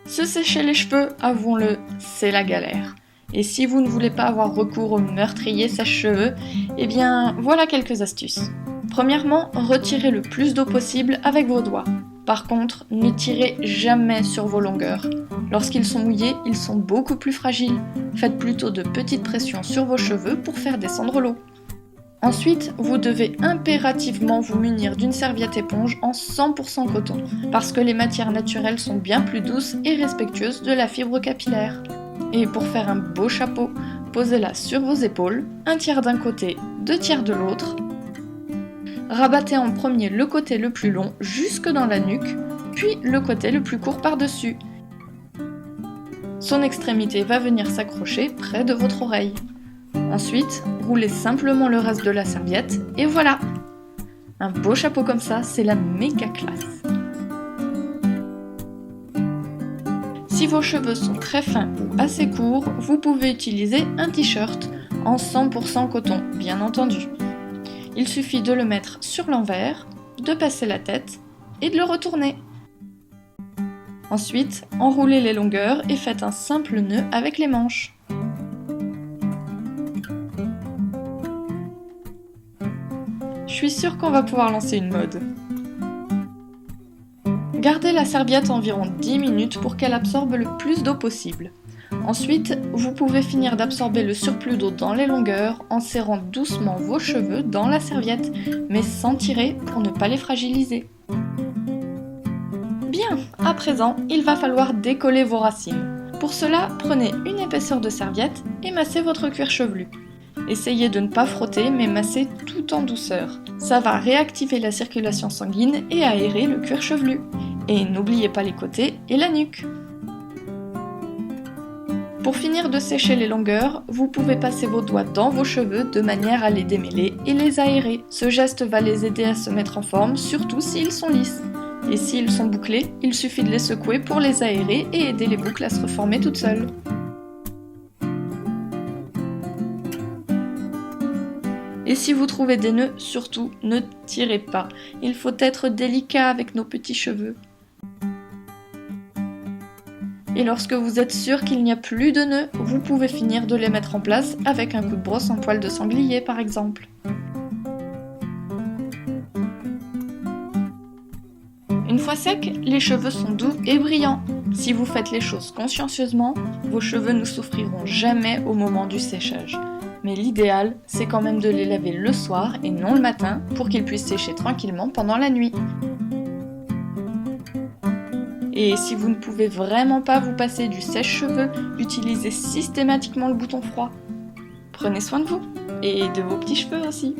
Se sécher les cheveux, avouons-le, c'est la galère. Et si vous ne voulez pas avoir recours au meurtrier sèche-cheveux, eh bien voilà quelques astuces. Premièrement, retirez le plus d'eau possible avec vos doigts. Par contre, ne tirez jamais sur vos longueurs. Lorsqu'ils sont mouillés, ils sont beaucoup plus fragiles. Faites plutôt de petites pressions sur vos cheveux pour faire descendre l'eau. Ensuite, vous devez impérativement vous munir d'une serviette éponge en 100% coton, parce que les matières naturelles sont bien plus douces et respectueuses de la fibre capillaire. Et pour faire un beau chapeau, posez-la sur vos épaules, un tiers d'un côté, 2 tiers de l'autre. Rabattez en premier le côté le plus long jusque dans la nuque, puis le côté le plus court par-dessus. Son extrémité va venir s'accrocher près de votre oreille. Ensuite, roulez simplement le reste de la serviette et voilà! Un beau chapeau comme ça, c'est la méga classe! Si vos cheveux sont très fins ou assez courts, vous pouvez utiliser un t-shirt en 100% coton, bien entendu. Il suffit de le mettre sur l'envers, de passer la tête et de le retourner. Ensuite, enroulez les longueurs et faites un simple nœud avec les manches. Je suis sûre qu'on va pouvoir lancer une mode. Gardez la serviette environ 10 minutes pour qu'elle absorbe le plus d'eau possible. Ensuite, vous pouvez finir d'absorber le surplus d'eau dans les longueurs en serrant doucement vos cheveux dans la serviette, mais sans tirer pour ne pas les fragiliser. Bien, à présent, il va falloir décoller vos racines. Pour cela, prenez une épaisseur de serviette et massez votre cuir chevelu. Essayez de ne pas frotter, mais masser tout en douceur. Ça va réactiver la circulation sanguine et aérer le cuir chevelu. Et n'oubliez pas les côtés et la nuque. Pour finir de sécher les longueurs, vous pouvez passer vos doigts dans vos cheveux de manière à les démêler et les aérer. Ce geste va les aider à se mettre en forme, surtout s'ils sont lisses. Et s'ils sont bouclés, il suffit de les secouer pour les aérer et aider les boucles à se reformer toutes seules. Et si vous trouvez des nœuds, surtout ne tirez pas. Il faut être délicat avec nos petits cheveux. Et lorsque vous êtes sûr qu'il n'y a plus de nœuds, vous pouvez finir de les mettre en place avec un coup de brosse en poil de sanglier par exemple. Une fois secs, les cheveux sont doux et brillants. Si vous faites les choses consciencieusement, vos cheveux ne souffriront jamais au moment du séchage. Mais l'idéal, c'est quand même de les laver le soir et non le matin pour qu'ils puissent sécher tranquillement pendant la nuit. Et si vous ne pouvez vraiment pas vous passer du sèche-cheveux, utilisez systématiquement le bouton froid. Prenez soin de vous et de vos petits cheveux aussi.